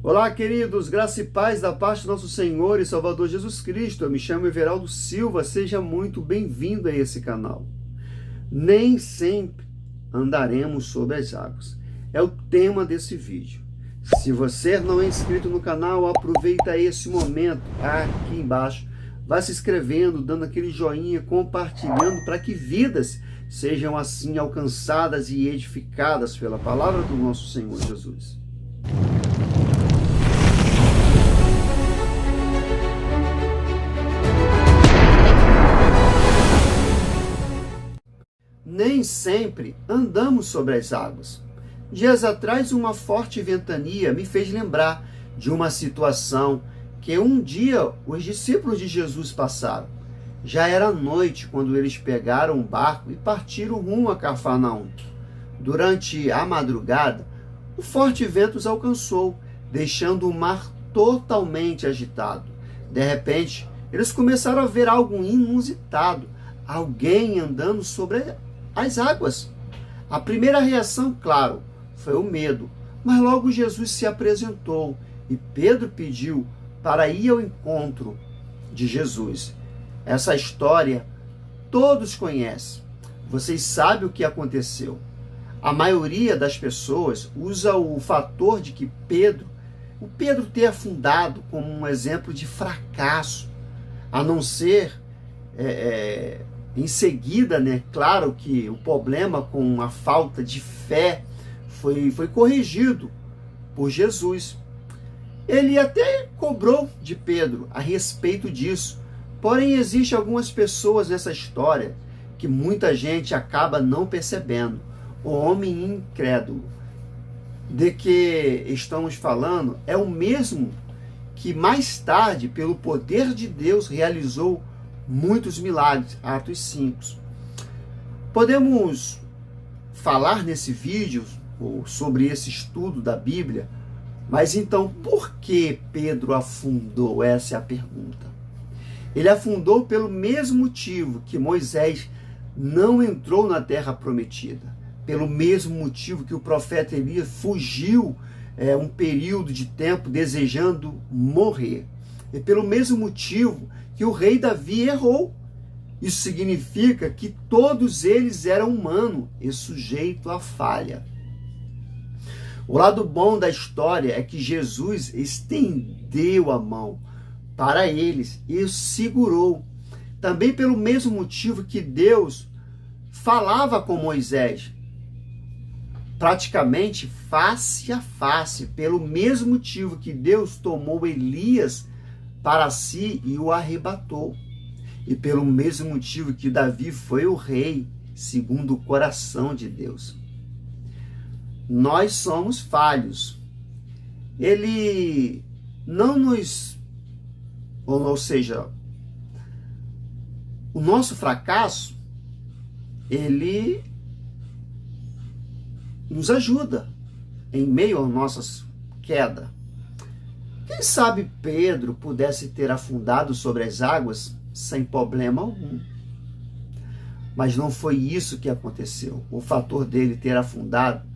Olá, queridos, graça e paz da parte do nosso Senhor e Salvador Jesus Cristo. Eu me chamo Everaldo Silva, seja muito bem-vindo a esse canal. Nem sempre andaremos sobre as águas. É o tema desse vídeo. Se você não é inscrito no canal, aproveita esse momento aqui embaixo. Vá se inscrevendo, dando aquele joinha, compartilhando para que vidas sejam assim alcançadas e edificadas pela palavra do nosso Senhor Jesus. Nem sempre andamos sobre as águas. Dias atrás, uma forte ventania me fez lembrar de uma situação que um dia os discípulos de Jesus passaram. Já era noite quando eles pegaram um barco e partiram rumo a Cafarnaum. Durante a madrugada, o forte vento os alcançou, deixando o mar totalmente agitado. De repente, eles começaram a ver algo inusitado, alguém andando sobre as águas. A primeira reação, claro, foi o medo, mas logo Jesus se apresentou e Pedro pediu para ir ao encontro de Jesus. Essa história todos conhecem. Vocês sabem o que aconteceu. A maioria das pessoas usa o fator de que o Pedro ter afundado como um exemplo de fracasso, a não ser em seguida, claro que o problema com a falta de fé foi corrigido por Jesus. Ele até cobrou de Pedro a respeito disso. Porém, existem algumas pessoas nessa história que muita gente acaba não percebendo. O homem incrédulo de que estamos falando é o mesmo que mais tarde, pelo poder de Deus, realizou muitos milagres. Atos 5. Podemos falar nesse vídeo sobre esse estudo da Bíblia, mas então por que Pedro afundou? Essa é a pergunta. Ele afundou pelo mesmo motivo que Moisés não entrou na terra prometida, pelo mesmo motivo que o profeta Elias fugiu um período de tempo desejando morrer, e pelo mesmo motivo que o rei Davi errou. Isso significa que todos eles eram humanos e sujeitos à falha. O lado bom da história é que Jesus estendeu a mão para eles e os segurou. Também pelo mesmo motivo que Deus falava com Moisés, praticamente face a face, pelo mesmo motivo que Deus tomou Elias para si e o arrebatou. E pelo mesmo motivo que Davi foi o rei, segundo o coração de Deus. Nós somos falhos. Ele não nos... Ou seja, o nosso fracasso, ele nos ajuda em meio às nossas quedas. Quem sabe Pedro pudesse ter afundado sobre as águas sem problema algum. Mas não foi isso que aconteceu. O fator dele ter afundado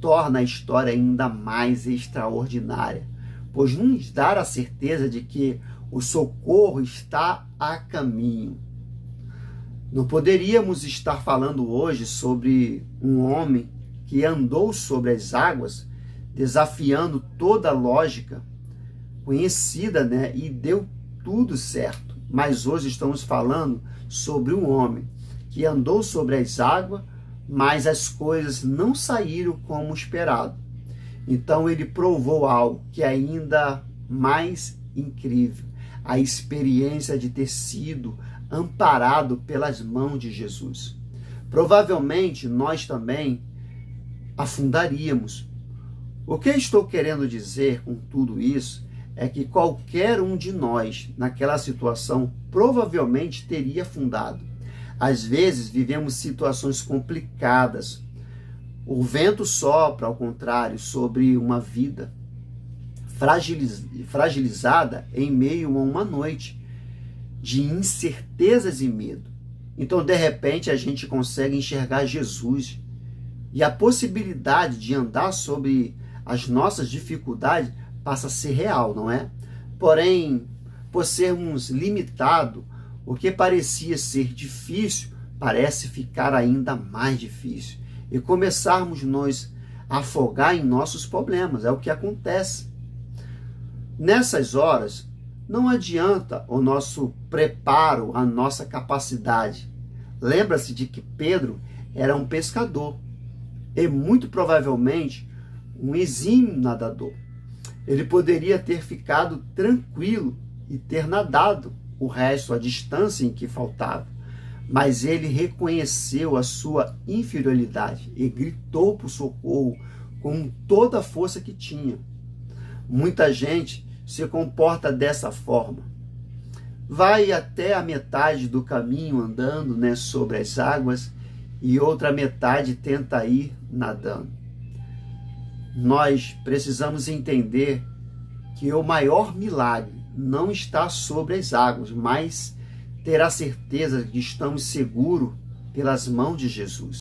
torna a história ainda mais extraordinária, pois nos dá a certeza de que o socorro está a caminho. Não poderíamos estar falando hoje sobre um homem que andou sobre as águas, desafiando toda a lógica conhecida, e deu tudo certo. Mas hoje estamos falando sobre um homem que andou sobre as águas, mas as coisas não saíram como esperado. Então ele provou algo que é ainda mais incrível, a experiência de ter sido amparado pelas mãos de Jesus. Provavelmente nós também afundaríamos. O que eu estou querendo dizer com tudo isso é que qualquer um de nós, naquela situação, provavelmente teria afundado. Às vezes vivemos situações complicadas. O vento sopra, ao contrário, sobre uma vida fragilizada em meio a uma noite de incertezas e medo. Então, de repente, a gente consegue enxergar Jesus e a possibilidade de andar sobre as nossas dificuldades passa a ser real, não é? Porém, por sermos limitados, o que parecia ser difícil parece ficar ainda mais difícil. E começarmos nós a afogar em nossos problemas. É o que acontece. Nessas horas, não adianta o nosso preparo, a nossa capacidade. Lembra-se de que Pedro era um pescador e muito provavelmente um exímio nadador. Ele poderia ter ficado tranquilo e ter nadado o resto, a distância em que faltava. Mas ele reconheceu a sua inferioridade e gritou por socorro com toda a força que tinha. Muita gente se comporta dessa forma. Vai até a metade do caminho andando, sobre as águas, e outra metade tenta ir nadando. Nós precisamos entender que o maior milagre não está sobre as águas, mas ter a certeza de que estamos seguros pelas mãos de Jesus.